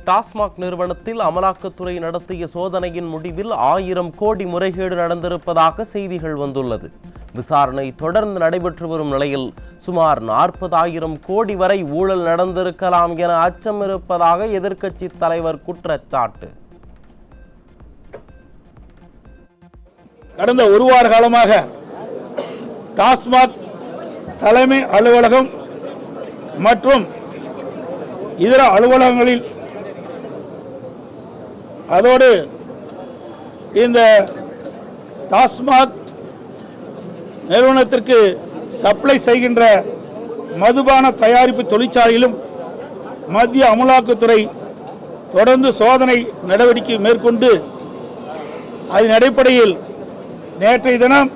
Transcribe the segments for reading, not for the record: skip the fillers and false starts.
டாஸ்மாக் நிறுவனத்தில் அமலாக்கத்துறை நடத்திய சோதனையின் முடிவில் 1000 கோடி முறைகேடு நடந்திருப்பதாக செய்திகள் வந்துள்ளது. விசாரணை தொடர்ந்து நடைபெற்று வரும் நிலையில் சுமார் 40,000 கோடி வரை ஊழல் நடந்திருக்கலாம் என அச்சம் இருப்பதாக எதிர்க்கட்சி தலைவர் குற்றச்சாட்டு. கடந்த ஒரு வார காலமாக டாஸ்மாக் தலைமை அலுவலகம் மற்றும் இதர அலுவலகங்களில் அதோடு இந்த டாஸ்மாக் நிறுவனத்திற்கு சப்ளை செய்கின்ற மதுபான தயாரிப்பு தொழிற்சாலையிலும் மத்திய அமலாக்கத்துறை தொடர்ந்து சோதனை நடவடிக்கை மேற்கொண்டு அதன் அடிப்படையில் நேற்றைய தினம்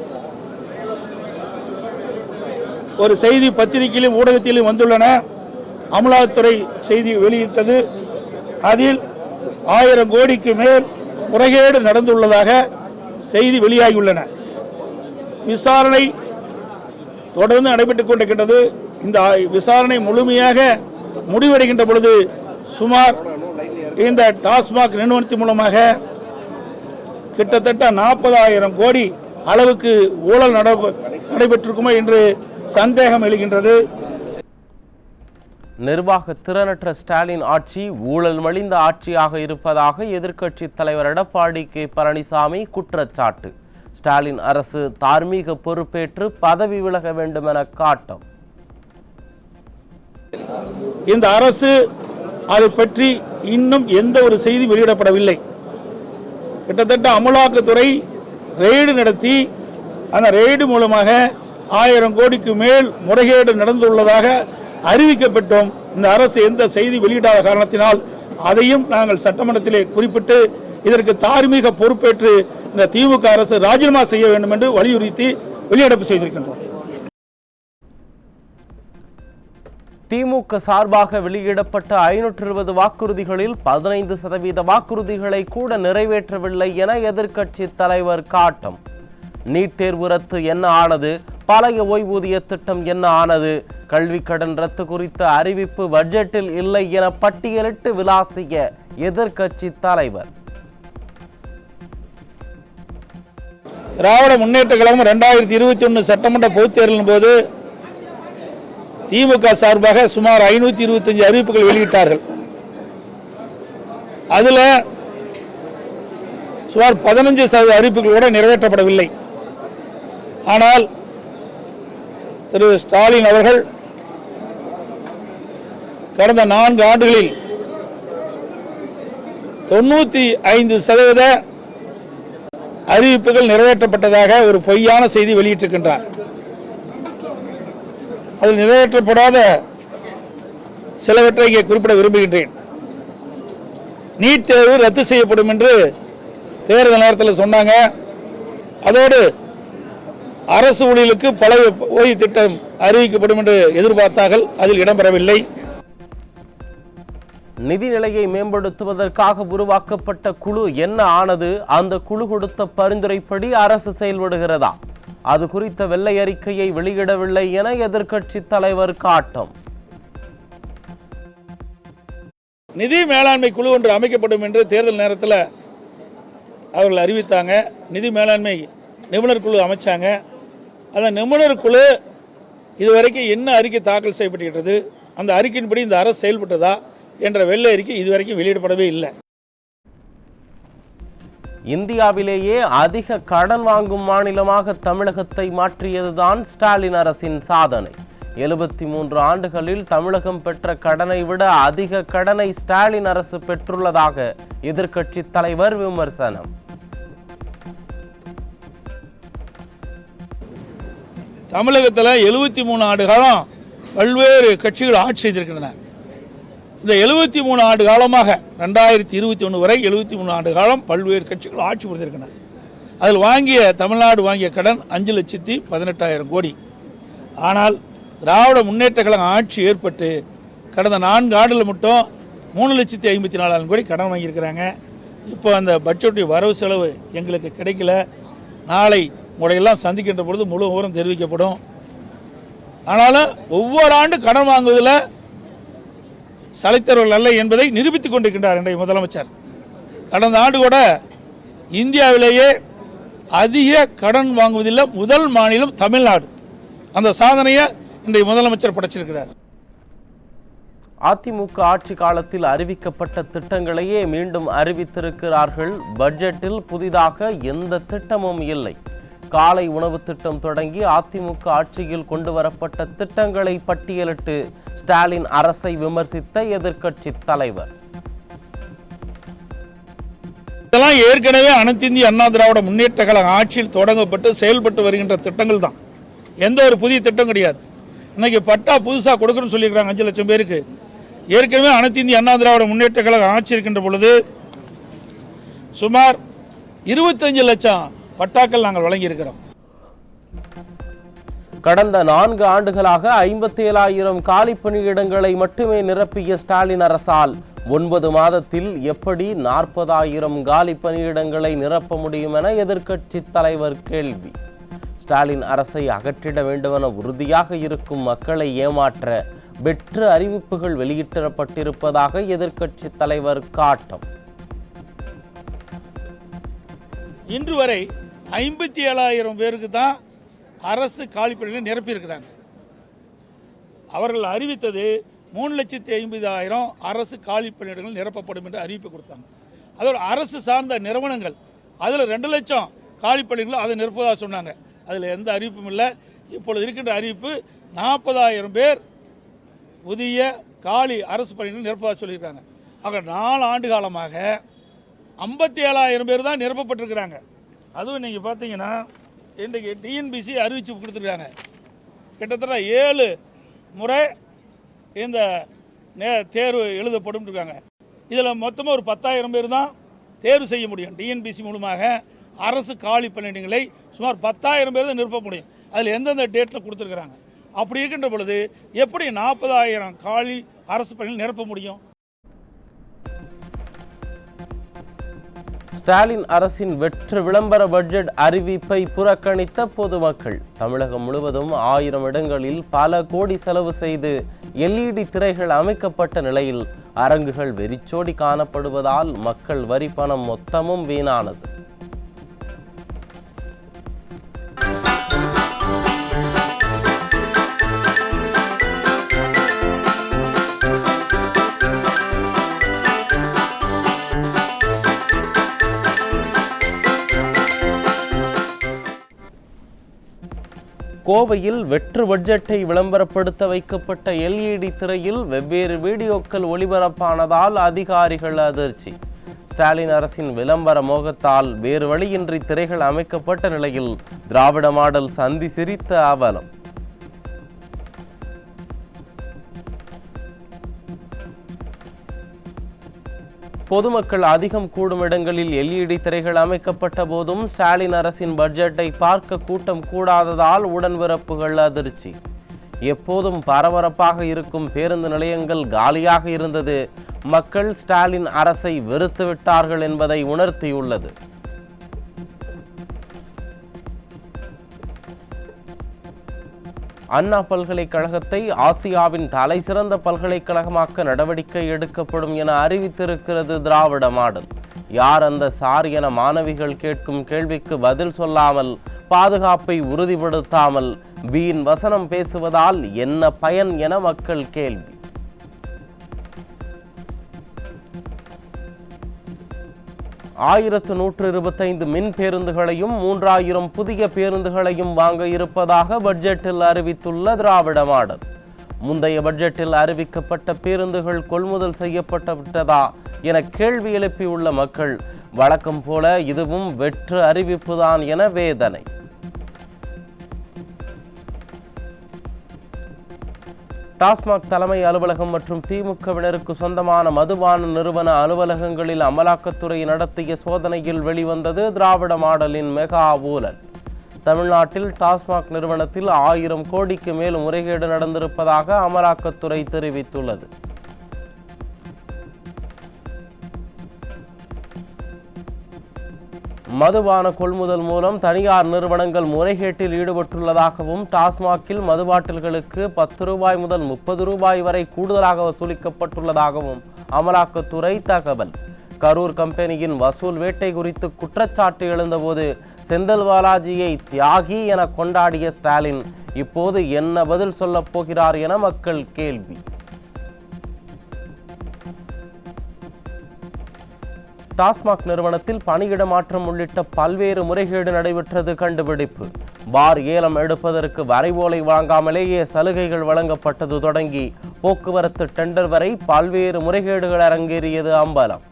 ஒரு செய்தி பத்திரிகையிலும் ஊடகத்திலும் வந்துள்ளன. அமலாக்கத்துறை செய்தி வெளியிட்டது. அதில் 1000 கோடிக்கு மேல் முறைகேடு நடந்துள்ளதாக செய்தி வெளியாகியுள்ளன. விசாரணை தொடர்ந்து நடைபெற்றுக் கொண்டிருக்கின்றது. இந்த விசாரணை முழுமையாக முடிவடைகின்ற பொழுது சுமார் இந்த டாஸ்மாக் நிறுவனத்தின் மூலமாக கிட்டத்தட்ட 40,000 கோடி அளவுக்கு ஊழல் நடைபெற்றிருக்குமோ என்று சந்தேகம் எழுகின்றது. நிர்வாக திறனற்ற ஸ்டாலின் ஆட்சி ஊழல் மலிந்த ஆட்சியாக இருப்பதாக எதிர்க்கட்சி தலைவர் எடப்பாடி கே பழனிசாமி குற்றச்சாட்டு. ஸ்டாலின் அரசு தார்மீக பொறுப்பேற்று பதவி விலக வேண்டும் என காட்டும். இந்த அரசு அதை பற்றி இன்னும் எந்த ஒரு செய்தி வெளியிடப்படவில்லை. கிட்டத்தட்ட அமலாக்கத்துறை ரெய்டு நடத்தி அந்த ரெய்டு மூலமாக 1000 கோடிக்கு மேல் முறைகேடு நடந்துள்ளதாக அறிவிக்கப்பட்டோம். இந்த அரசு எந்த செய்தி வெளியிடாத காரணத்தினால் அதையும் நாங்கள் சட்டமன்றத்திலே குறிப்பிட்டு இதற்கு தார்மீக பொறுப்பேற்று இந்த திமுக அரசு ராஜினாமா செய்ய வேண்டும் என்று வலியுறுத்தி வெளியிடப்பு செய்திருக்கின்றோம். திமுக சார்பாக வெளியிடப்பட்ட 520 வாக்குறுதிகளில் 15% வாக்குறுதிகளை கூட நிறைவேற்றவில்லை என எதிர்க்கட்சி தலைவர் காட்டும். நீட் தேர்வு ரத்து என்ன ஆனது? பழைய ஓய்வூதிய திட்டம் என்ன ஆனது? கல்வி கடன் ரத்து குறித்த அறிவிப்பு பட்ஜெட்டில் இல்லை என பட்டியலிட்டு விளாசிய எதிர்க்கட்சி தலைவர். திராவிட முன்னேற்ற கழகம் 2021 சட்டமன்ற பொதுத் தேர்தலின் போது திமுக சார்பாக சுமார் 525 அறிவிப்புகள் வெளியிட்டார்கள். அதில் சுமார் 15% அறிவிப்புகள் கூட நிறைவேற்றப்படவில்லை. ஆனால் திரு ஸ்டாலின் அவர்கள் கடந்த 4 ஆண்டுகளில் 95% அறிவிப்புகள் நிறைவேற்றப்பட்டதாக ஒரு பொய்யான செய்தி வெளியிட்டிருக்கின்றார். அதில் நிறைவேற்றப்படாத சிலவற்றை இங்கே குறிப்பிட விரும்புகின்றேன். நீட் தேர்வு ரத்து செய்யப்படும் என்று தேர்தல் நேரத்தில் சொன்னாங்க. அதோடு அரசு ஊழியர்களுக்கு பழைய ஓய்வு திட்டம் அறிவிக்கப்படும் என்று எதிர்பார்த்தார்கள். அதில் இடம்பெறவில்லை. நிதிநிலையை மேம்படுத்துவதற்காக உருவாக்கப்பட்ட குழு என்ன ஆனது? அந்த குழு கொடுத்த பரிந்துரைப்படி அரசு செயல்படுகிறதா? அது குறித்த வெள்ளை அறிக்கையை வெளியிடவில்லை என எதிர்க்கட்சி தலைவர் காட்டும். நிதி மேலாண்மை குழு ஒன்று அமைக்கப்படும் என்று தேர்தல் நேரத்தில் அவர்கள் அறிவித்தாங்க. நிதி மேலாண்மை நிபுணர் குழு அமைச்சாங்க. அந்த நிபுணர் குழு இதுவரைக்கும் என்ன அறிக்கை தாக்கல் செய்யப்பட்டிருக்கிறது, அந்த அறிக்கையின்படி இந்த அரசு செயல்பட்டதா என்ற வெள்ளை அறிக்கை இதுவரைக்கும் வெளியிடப்படவே இல்லை. இந்தியாவிலேயே அதிக கடன் வாங்கும் மாநிலமாக தமிழகத்தை மாற்றியதுதான் ஸ்டாலின் அரசின் சாதனை. 73 ஆண்டுகளில் தமிழகம் பெற்ற கடனை விட அதிக கடனை ஸ்டாலின் அரசு பெற்றுள்ளதாக எதிர்க்கட்சி தலைவர் விமர்சனம். தமிழகத்தில் 73 ஆண்டு காலம் பல்வேறு கட்சிகள் ஆட்சி செய்திருக்கின்றன. இந்த 73 ஆண்டு காலமாக 2021 வரை 73 ஆண்டு காலம் பல்வேறு கட்சிகள் ஆட்சி புரிந்திருக்கின்றன. அதில் தமிழ்நாடு வாங்கிய கடன் 5,18,000 கோடி. ஆனால் திராவிட முன்னேற்ற கழகம் ஆட்சி ஏற்பட்டு கடந்த 4 ஆண்டுகள் மட்டும் 3,54,000 கோடி கடன் வாங்கியிருக்கிறாங்க. இப்போ அந்த பட்ஜெட்டுடைய வரவு செலவு எங்களுக்கு கிடைக்கல. நாளை உங்களையெல்லாம் சந்திக்கின்ற பொழுது முழு விவரம் தெரிவிக்கப்படும். ஆனாலும் ஒவ்வொரு ஆண்டு கடன் வாங்குவதில் சளைத்தவர்கள் அல்ல என்பதை நிரூபித்துக் கொண்டிருக்கின்றார் இன்றைய முதலமைச்சர். கடந்த ஆண்டு கூட இந்தியாவிலேயே அதிக கடன் வாங்குவதில் முதல் மாநிலம் தமிழ்நாடு. அந்த சாதனையை இன்றைய முதலமைச்சர் படைச்சிருக்கிறார். அதிமுக ஆட்சி காலத்தில் அறிவிக்கப்பட்ட திட்டங்களையே மீண்டும் அறிவித்திருக்கிறார்கள். பட்ஜெட்டில் புதிதாக எந்த திட்டமும் இல்லை. காலை உணவு திட்டம் தொடங்கி அதிமுக ஆட்சியில் கொண்டு வரப்பட்ட திட்டங்களை பட்டியலிட்டு ஸ்டாலின் அரசை விமர்சித்த எதிர்க்கட்சி தலைவர், இதெல்லாம் ஏற்கனவே அனைத்து இந்திய அண்ணா திராவிட முன்னேற்ற கழக ஆட்சியில் தொடங்கப்பட்டு செயல்பட்டு வருகின்ற திட்டங்கள் தான். எந்த ஒரு புதிய திட்டம் கிடையாது. இன்னைக்கு பட்டா புதுசாக கொடுக்கணும்னு சொல்லியிருக்காங்க 5 லட்சம் பேருக்கு. ஏற்கனவே அனைத்து இந்திய அண்ணா திராவிட முன்னேற்ற கழக ஆட்சி இருக்கின்ற பொழுது சுமார் 25 லட்சம் பட்டாக்கள் நாங்கள் வழங்கியிருக்கிறோம். கடந்த 4 ஆண்டுகளாக 57,000 காலி பணியிடங்களை மட்டுமே நிரப்பிய ஸ்டாலின் அரசால் 9 மாதத்தில் எப்படி 40,000 காலி பணியிடங்களை நிரப்ப முடியும் என எதிர்க்கட்சி தலைவர் கேள்வி. ஸ்டாலின் அரசை அகற்றிட வேண்டுமென உறுதியாக இருக்கும் மக்களை ஏமாற்ற வெற்று அறிவிப்புகள் வெளியிடப்பட்டிருப்பதாக எதிர்க்கட்சி தலைவர் காட்டம். இன்று வரை 57,000 பேருக்கு தான் அரசு காலிப்பணிகளை நிரப்பியிருக்கிறாங்க. அவர்கள் அறிவித்தது 3,50,000 அரசு காலிப்பணியிடங்கள் நிரப்பப்படும் என்று அறிவிப்பு கொடுத்தாங்க. அதோட அரசு சார்ந்த நிறுவனங்கள் அதில் 2 லட்சம் காலிப்பணிகள் அதை நிரப்புவதாக சொன்னாங்க. அதில் எந்த அறிவிப்பும் இல்லை. இப்பொழுது இருக்கின்ற அறிவிப்பு 40,000 பேர் புதிய காலி அரசு பணிகள் நிரப்பதாக சொல்லியிருக்காங்க. ஆக 4 ஆண்டு காலமாக 57,000 பேர் தான் நிரப்பப்பட்டிருக்கிறாங்க. அதுவும் நீங்கள் பார்த்தீங்கன்னா இன்றைக்கு டிஎன்பிசி அறிவிச்சு கொடுத்துருக்காங்க. கிட்டத்தட்ட 7 முறை இந்த தேர்வு எழுதப்படும் இருக்காங்க. இதில் மொத்தமாக ஒரு 10,000 பேர் தான் தேர்வு செய்ய முடியும். டிஎன்பிசி மூலமாக அரசு காலி பணியிடங்களை சுமார் 10,000 பேர் தான் நிரப்ப முடியும். அதில் எந்தெந்த டேட்டில் கொடுத்துருக்குறாங்க. அப்படி இருக்கின்ற பொழுது எப்படி 40,000 காலி அரசு பணியில் நிரப்ப முடியும்? ஸ்டாலின் அரசின் வெற்று விளம்பர பட்ஜெட் அறிவிப்பை புறக்கணித்த பொதுமக்கள். தமிழகம் முழுவதும் 1000 இடங்களில் பல கோடி செலவு செய்து LED திரைகள் அமைக்கப்பட்ட நிலையில் அரங்குகள் வெறிச்சோடி காணப்படுவதால் மக்கள் வரி பணம் மொத்தமும் வீணானது. கோவையில் வெற்று பட்ஜெட்டை விளம்பரப்படுத்த வைக்கப்பட்ட LED திரையில் வெவ்வேறு வீடியோக்கள் ஒளிபரப்பானதால் அதிகாரிகள் அதிர்ச்சி. ஸ்டாலின் அரசின் விளம்பர மோகத்தால் வேறு வழியின்றி திரைகள் அமைக்கப்பட்ட நிலையில் திராவிட மாடல் சந்தி சிரித்த அவலம். பொதுமக்கள் அதிகம் கூடும் இடங்களில் LED திரைகள் அமைக்கப்பட்ட போதும் ஸ்டாலின் அரசின் பட்ஜெட்டை பார்க்க கூட்டம் கூடாததால் உடன்பிறப்புகள் அதிர்ச்சி. எப்போதும் பரபரப்பாக இருக்கும் பேருந்து நிலையங்கள் காலியாக இருந்தது மக்கள் ஸ்டாலின் அரசை வெறுத்து விட்டார்கள் என்பதை உணர்த்தியுள்ளது. அண்ணா பல்கலைக்கழகத்தை ஆசியாவின் தலை சிறந்த பல்கலைக்கழகமாக்க நடவடிக்கை எடுக்கப்படும் என அறிவித்திருக்கிறது திராவிட மாடல். யார் அந்த சார் என மாணவிகள் கேட்கும் கேள்விக்கு பதில் சொல்லாமல், பாதுகாப்பை உறுதிப்படுத்தாமல் வீண் வசனம் பேசுவதால் என்ன பயன் என மக்கள் கேள்வி. ஆயிரத்து 125 மின் பேருந்துகளையும் 3000 புதிய பேருந்துகளையும் வாங்க இருப்பதாக பட்ஜெட்டில் அறிவித்துள்ள திராவிட மாடல். முந்தைய பட்ஜெட்டில் அறிவிக்கப்பட்ட பேருந்துகள் கொள்முதல் செய்யப்பட்டு விட்டதா என கேள்வி எழுப்பியுள்ள மக்கள் வழக்கம் போல இதுவும் வெற்று அறிவிப்புதான் என வேதனை. டாஸ்மாக் தலைமை அலுவலகம் மற்றும் திமுகவினருக்கு சொந்தமான மதுபான நிறுவன அலுவலகங்களில் அமலாக்கத்துறை நடத்திய சோதனையில் வெளிவந்தது திராவிட மாடலின் மெகா ஊழல். தமிழ்நாட்டில் டாஸ்மாக் நிறுவனத்தில் 1000 கோடிக்கு மேல் முறைகேடு நடந்திருப்பதாக அமலாக்கத்துறை தெரிவித்துள்ளது. மதுபான கொள்முதல் மூலம் தனியார் நிறுவனங்கள் முறைகேட்டில் ஈடுபட்டுள்ளதாகவும் டாஸ்மாகில் மது பாட்டில்களுக்கு 10 ரூபாய் முதல் 30 ரூபாய் வரை கூடுதலாக வசூலிக்கப்பட்டுள்ளதாகவும் அமலாக்கத்துறை தகவல். கரூர் கம்பெனியின் வசூல் வேட்டை குறித்து குற்றச்சாட்டு எழுந்தபோது செந்தில் பாலாஜியை தியாகி என கொண்டாடிய ஸ்டாலின் இப்போது என்ன பதில் சொல்லப் போகிறார் என மக்கள் கேள்வி. டாஸ்மாக் நிறுவனத்தில் பணியிட மாற்றம் உள்ளிட்ட பல்வேறு முறைகேடு நடைபெற்றது கண்டுபிடிப்பு. பார் ஏலம் எடுப்பதற்கு வரைவோலை வழங்காமலேயே சலுகைகள் வழங்கப்பட்டது தொடங்கி போக்குவரத்து டெண்டர் வரை பல்வேறு முறைகேடுகள் அரங்கேறியது அம்பலம்.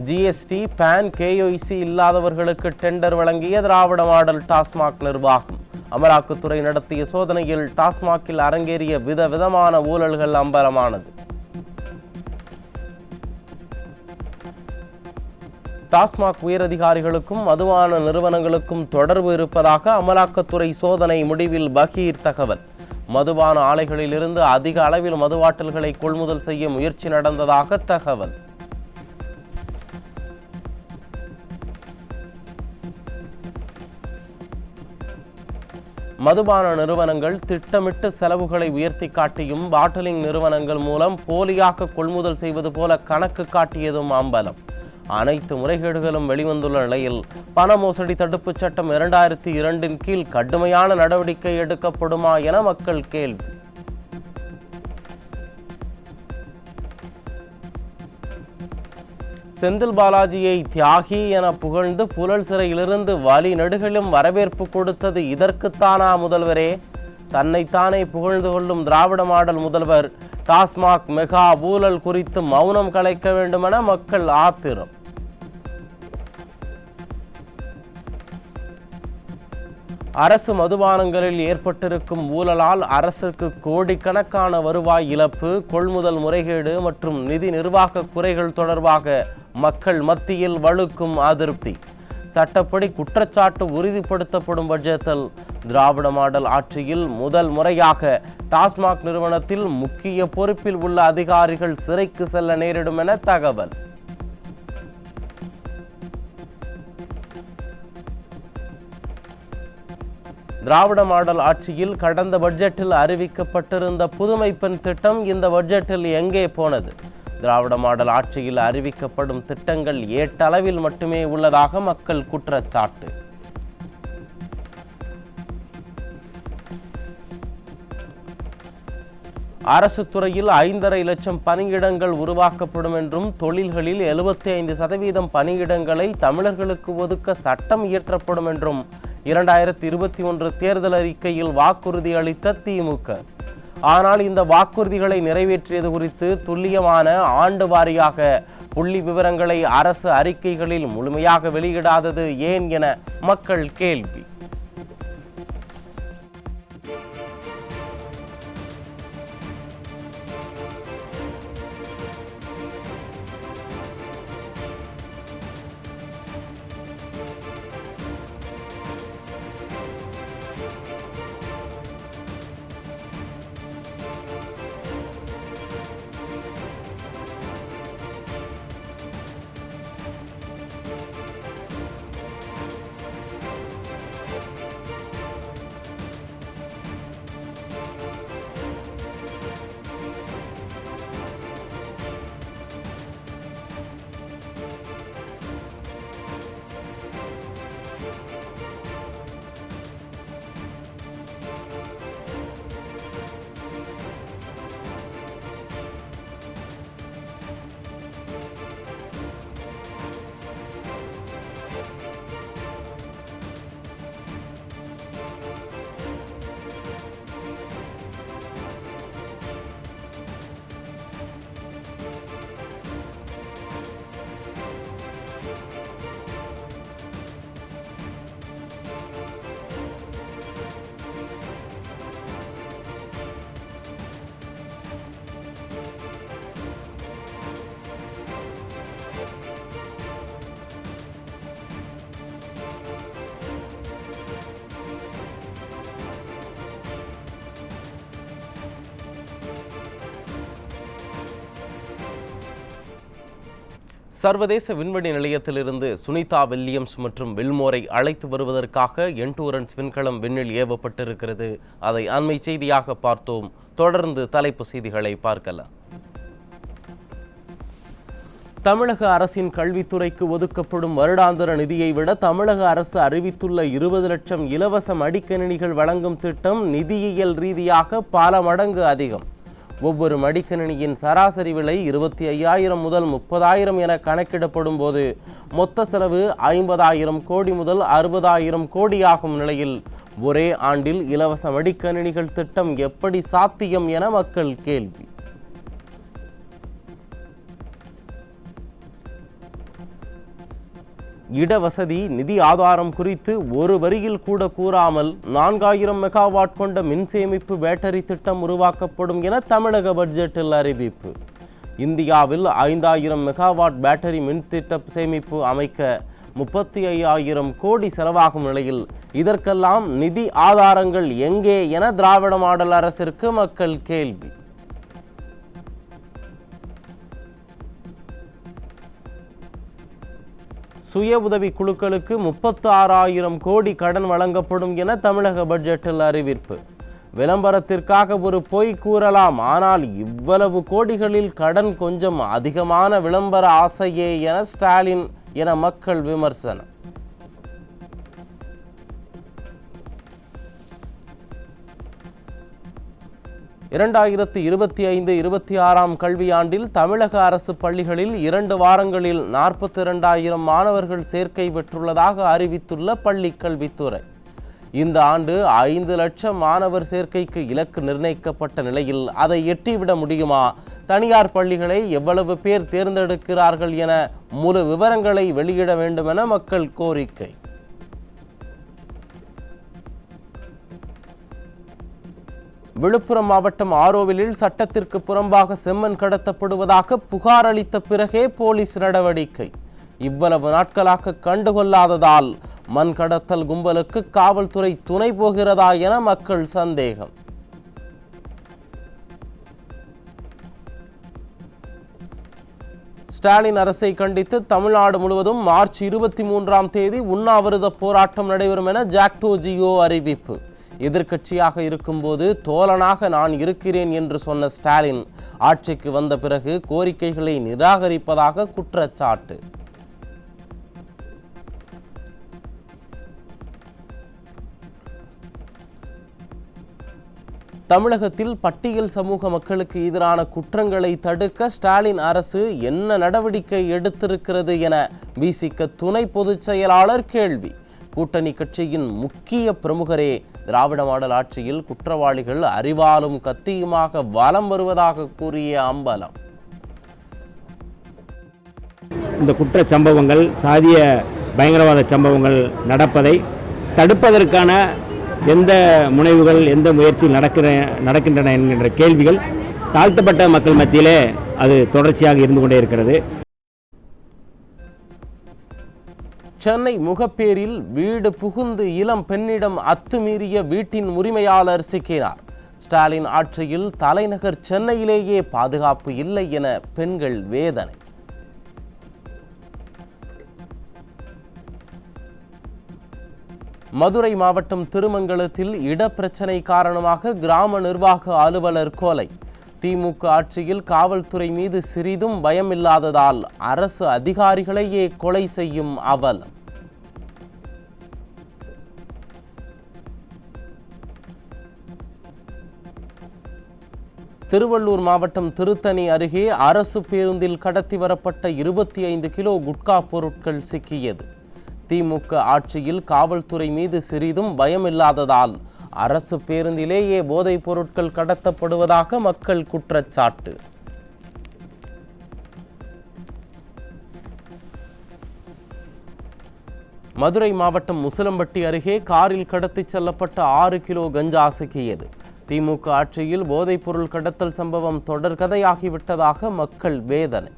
ஜிஎஸ்டி, பான், கேஒய்சி இல்லாதவர்களுக்கு டெண்டர் வழங்கிய திராவிட மாடல் டாஸ்மாக் நிர்வாகம். அமலாக்கத்துறை நடத்திய சோதனையில் டாஸ்மாகில் அரங்கேறிய விதவிதமான ஊழல்கள் அம்பலமானது. டாஸ்மாக் உயரதிகாரிகளுக்கும் மதுபான நிறுவனங்களுக்கும் தொடர்பு இருப்பதாக அமலாக்கத்துறை சோதனை முடிவில் பகீர் தகவல். மதுபான ஆலைகளில் இருந்து அதிக அளவில் மதுபாட்டில்களை கொள்முதல் செய்ய முயற்சி நடந்ததாக தகவல். மதுபான நிறுவனங்கள் திட்டமிட்டு செலவுகளை உயர்த்தி காட்டியும் பாட்டிலிங் நிறுவனங்கள் மூலம் போலியாக கொள்முதல் செய்வது போல கணக்கு காட்டியதும் அம்பலம். அனைத்து முறைகேடுகளும் வெளிவந்துள்ள நிலையில் பண மோசடி தடுப்புச் சட்டம் 2002 கீழ் கடுமையான நடவடிக்கை எடுக்கப்படுமா என மக்கள் கேள்வி. செந்தில் பாலாஜியை தியாகி என புகழ்ந்து புழல் சிறையிலிருந்து வழி நெடுகிலும் வரவேற்பு கொடுத்தது இதற்குத்தானா முதல்வரே? தன்னைத்தானே புகழ்ந்து கொள்ளும் திராவிட மாடல் முதல்வர் டாஸ்மாக் மெகா ஊழல் குறித்து மௌனம் கலைக்க வேண்டுமென மக்கள் ஆத்திரம். அரசு மதுபானங்களில் ஏற்பட்டிருக்கும் ஊழலால் அரசுக்கு கோடிக்கணக்கான வருவாய் இழப்பு, கொள்முதல் முறைகேடு மற்றும் நிதி நிர்வாக குறைகள் தொடர்பாக மக்கள் மத்தியில் வலுக்கும் அதிருப்தி. சட்டப்படி குற்றச்சாட்டு உறுதிப்படுத்தப்படும் பட்சத்தில் திராவிட மாடல் ஆட்சியில் முதல் முறையாக டாஸ்மாக் நிறுவனத்தில் முக்கிய பொறுப்பில் உள்ள அதிகாரிகள் சிறைக்கு செல்ல நேரிடும் என தகவல். திராவிட மாடல் ஆட்சியில் கடந்த பட்ஜெட்டில் அறிவிக்கப்பட்டிருந்த புதுமை பெண் திட்டம் இந்த பட்ஜெட்டில் எங்கே போனது? திராவிட மாடல் ஆட்சியில் அறிவிக்கப்படும் திட்டங்கள் ஏட்டளவில் மட்டுமே உள்ளதாக மக்கள் குற்றச்சாட்டு. அரசு துறையில் 5.5 லட்சம் பணியிடங்கள் உருவாக்கப்படும் என்றும் தொழில்களில் 75% பணியிடங்களை தமிழர்களுக்கு ஒதுக்க சட்டம் இயற்றப்படும் என்றும் 2021 தேர்தல் அறிக்கையில் வாக்குறுதி அளித்த திமுக. ஆனால் இந்த வாக்குறுதிகளை நிறைவேற்றியது குறித்து துல்லியமான ஆண்டு வாரியாக புள்ளி விவரங்களை அரசு அறிக்கைகளில் முழுமையாக வெளியிடாதது ஏன் என மக்கள் கேள்வி. சர்வதேச விண்வெளி நிலையத்திலிருந்து சுனிதா வில்லியம்ஸ் மற்றும் வில்மோரை அழைத்து வருவதற்காக என்டூரன்ஸ் விண்கலம் விண்ணில் ஏவப்பட்டிருக்கிறது. அதை அண்மை செய்தியாக பார்த்தோம். தொடர்ந்து தலைப்பு செய்திகளை பார்க்கலாம். தமிழக அரசின் கல்வித்துறைக்கு ஒதுக்கப்படும் வருடாந்திர நிதியை விட தமிழக அரசு அறிவித்துள்ள 20 லட்சம் இலவச மடிக்கணினிகள் வழங்கும் திட்டம் நிதியியல் ரீதியாக பல மடங்கு அதிகம். ஒவ்வொரு மடிக்கணினியின் சராசரி விலை 25,000 முதல் 30,000 என கணக்கிடப்படும் போது மொத்த செலவு 50,000 கோடி முதல் 60,000 கோடியாகும் நிலையில் ஒரே ஆண்டில் இலவச மடிக்கணினிகள் திட்டம் எப்படி சாத்தியம் என மக்கள் கேள்வி. இடவசதி நிதி ஆதாரம் குறித்து ஒரு வரியில் கூட கூறாமல் 4000 மெகாவாட் கொண்ட மின்சேமிப்பு பேட்டரி திட்டம் உருவாக்கப்படும் என தமிழக பட்ஜெட்டில் அறிவிப்பு. இந்தியாவில் 5000 மெகாவாட் பேட்டரி மின் திட்ட சேமிப்பு அமைக்க 35,000 கோடி செலவாகும் நிலையில் இதற்கெல்லாம் நிதி ஆதாரங்கள் எங்கே என திராவிட மாடல் அரசிற்கு மக்கள் கேள்வி. சுய உதவி குழுக்களுக்கு 36,000 கோடி கடன் வழங்கப்படும் என தமிழக பட்ஜெட்டில் அறிவிப்பு. விளம்பரத்திற்காக ஒரு பொய் கூறலாம், ஆனால் இவ்வளவு கோடிகளில் கடன் கொஞ்சம் அதிகமான விளம்பர ஆசையே என ஸ்டாலின் என மக்கள் விமர்சனம். இரண்டாயிரத்து 25-26 கல்வியாண்டில் தமிழக அரசு பள்ளிகளில் 2 வாரங்களில் 42,000 மாணவர்கள் சேர்க்கை பெற்றுள்ளதாக அறிவித்துள்ள பள்ளி கல்வித்துறை. இந்த ஆண்டு 5 லட்சம் மாணவர் சேர்க்கைக்கு இலக்கு நிர்ணயிக்கப்பட்ட நிலையில் அதை எட்டிவிட முடியுமா? தனியார் பள்ளிகளை எவ்வளவு பேர் தேர்ந்தெடுக்கிறார்கள் என முழு விவரங்களை வெளியிட வேண்டும் என மக்கள் கோரிக்கை. விழுப்புரம் மாவட்டம் ஆரோவிலில் சட்டத்திற்கு புறம்பாக செம்மண் கடத்தப்படுவதாக புகார் அளித்த பிறகே போலீஸ் நடவடிக்கை. இவ்வளவு நாட்களாக கண்டுகொள்ளாததால் மண் கடத்தல் கும்பலுக்கு காவல்துறை துணை போகிறதா என மக்கள் சந்தேகம். ஸ்டாலின் அரசை கண்டித்து தமிழ்நாடு முழுவதும் மார்ச் 23ஆம் தேதி உண்ணாவிரத போராட்டம் நடைபெறும் என ஜாக்டோ ஜியோ அறிவிப்பு. எதிர்க்கட்சியாக இருக்கும்போது தோழனாக நான் இருக்கிறேன் என்று சொன்ன ஸ்டாலின் ஆட்சிக்கு வந்த பிறகு கோரிக்கைகளை நிராகரிப்பதாக குற்றச்சாட்டு. தமிழகத்தில் பட்டியல் சமூக மக்களுக்கு எதிரான குற்றங்களை தடுக்க ஸ்டாலின் அரசு என்ன நடவடிக்கை எடுத்திருக்கிறது என விசிக துணை பொதுச் செயலாளர் கேள்வி. கூட்டணி கட்சியின் முக்கிய பிரமுகரே திராவிட மாடல் ஆட்சியில் குற்றவாளிகள் அறிவாலும் கத்தியுமாக வலம் வருவதாக கூறிய அம்பலம். இந்த குற்ற சம்பவங்கள், சாதிய பயங்கரவாத சம்பவங்கள் நடப்பதை தடுப்பதற்கான எந்த முனைவுகள், எந்த முயற்சிகள் நடக்கின்றன என்கின்ற கேள்விகள் தாழ்த்தப்பட்ட மக்கள் மத்தியிலே அது தொடர்ச்சியாக இருந்து கொண்டே இருக்கிறது. சென்னை முகப்பேரில் வீடு புகுந்து இளம் பெண்ணிடம் அத்துமீறிய வீட்டின் உரிமையாளர் சிக்கினார். ஸ்டாலின் ஆட்சியில் தலைநகர் சென்னையிலேயே பாதுகாப்பு இல்லை என பெண்கள் வேதனை. மதுரை மாவட்டம் திருமங்கலத்தில் இடப்பிரச்சனை காரணமாக கிராம நிர்வாக அலுவலர் கொலை. திமுக ஆட்சியில் காவல்துறை மீது சிறிதும் பயமில்லாததால் அரசு அதிகாரிகளையே கொலை செய்யும் அவலம். திருவள்ளூர் மாவட்டம் திருத்தணி அருகே அரசு பேருந்தில் கடத்தி வரப்பட்ட 25 கிலோ குட்கா பொருட்கள் சிக்கியது. திமுக ஆட்சியில் காவல்துறை மீது சிறிதும் பயமில்லாததால் அரசு பேருந்திலேயே போதைப் பொருட்கள் கடத்தப்படுவதாக மக்கள் குற்றச்சாட்டு. மதுரை மாவட்டம் முசலம்பட்டி அருகே காரில் கடத்திச் செல்லப்பட்ட 6 கிலோ கஞ்சா சிக்கியது. திமுக ஆட்சியில் போதைப் பொருள் கடத்தல் சம்பவம் தொடர்கதையாகிவிட்டதாக மக்கள் வேதனை.